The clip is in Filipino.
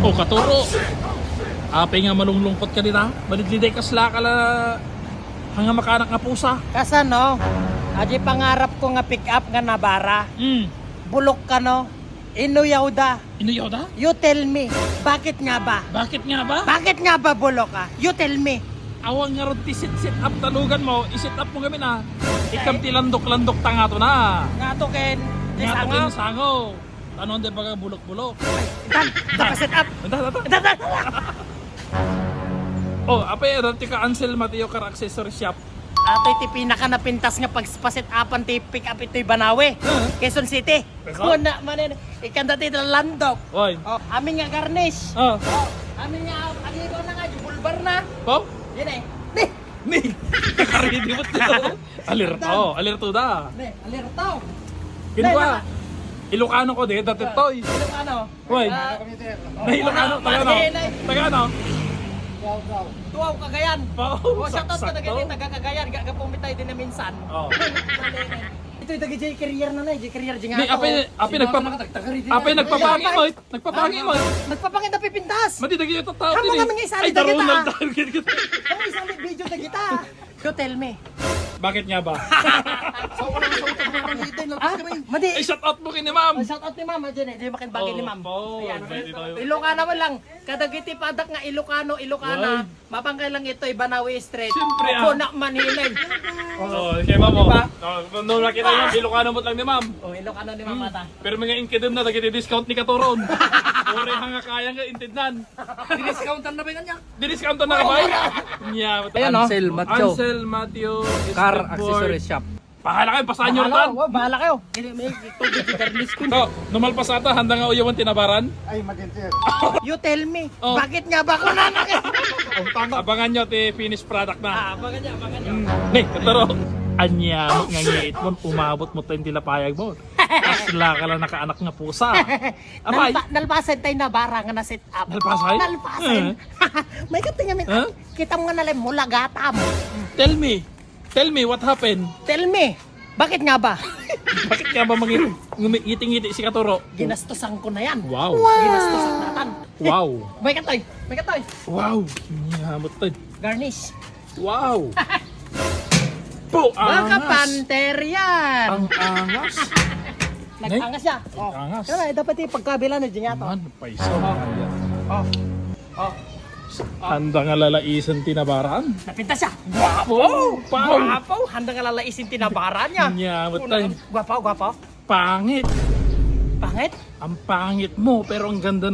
O katuro. Apay nga malunglungkot ka din ha. Balidliday kasla ka la hanga makanak nga pusa. Kasa no, aji pangarap ko nga pick up nga nabara. Bulok ka no, inuyaw da. Inuyaw da? You tell me, bakit nga ba? Bakit nga ba? Bakit nga ba bulok ka? You tell me. Awang nga ron ti sit up talugan mo. I-sit up mo kami na. Ikam ti landok-landok tanga to na. Nga to ken, Nga to sangaw. kinsango. Ano hindi baga bulok-bulok. Dan, dapat up. Anta. Oh, apay ti ka Ansel Mateo Car Accessory Shop. Ato'y ti pinaka napintas nga pagpasit upan ti pick up ito'y Banawe. Quezon City. Quezon? Kuna manin, ikanda ti landok. Oy. Oh, amin nga garnish. Oh. Oh, amin nga agigo na nga bulbar na. Po? Yan eh. Ni. Karidi mo dito. Alerto da. Ne, alertaw. Kinwa. Ilocano ko di, dati toy. Ilocano. Hoy. Na Ilocano, tagano. Tagano. Tuwaw Cagayan. Pao. O shoutout ko na ganyan, taga Cagayan, gagapumitay din na minsan. Oh. Ito'y taga J career na J career Ni apay nagpapangi mo. Nagpapangi mo. Nagpapakita pipintas. Mati dagi ito tao Hamo din. kami nga isali Ay na daron kita. lang dahil kita. Kamo isang video na kita. You tell me. Bakit nga ba? Madi. Ay shout out mo kini ma'am. Shout out ni Ma'am, di makin bagay ni Ma'am. Oh, Ayan. pwede tayo. Ilocana mo lang. Kadagiti padak nga Ilocana. Mabangkay lang ito, Banawe Street. Siyempre, ah. Kuna Manilay. Oh, kay ma'am. Diba? Oh, no nakita niyo Ilocano mo lang ni ma'am. Oh, Ilocana ni Ma'am ata. Pero mga inkidem na dagi discount ni Katuron. Ore hanga kaya nga intidnan. Discountan na ba kanya? Di-discount na ka ba? Nya, Ayan, no? Ansel Mateo. Ansel Mateo Car Skateboard. Accessory Shop. Pahala kayo, pasahan nyo rin. Bahala kayo. May tubig si Garnis ko. So, numalpas ata, handa nga uyawan tinabaran. You tell me, Oh. bakit nga ba ako nanak? Abangan nyo, ti finished product na. Abangan niya. Nih, kataro. Anya, nga ngait mo, umabot mo tayong tilapayag mo. Asla ka lang nakaanak nga pusa. Abay, Nalpasan tayo na bara nga na set up. Nalpasay? Nalpasan. May katingamin. Huh? Kita mo nga nalang mula gatam. tell me what happened. Tell me, bakit nga ba? Bakit nga ba ngiti-ngiti si Katuro? Ginastosan ko na yan. Wow. Ginastosan natin. Wow. May katoy. Wow. Nyamot tayo. Garnish. Wow. Po, Mga angas. panter yan. Ang angas. Nag-angas siya. Oh. Angas. Kaya dapat yung pagkabila na dyan yato. Man, paisaw na yan. Oh. Handa nga lalaisan tinabaran. Napinta siya. Wow. Pau. Gwapo. Handa nga lalaisin tinabaran niya. Nyamot tayo. Gwapo. Pangit. Pangit. Ang pangit mo, pero ang ganda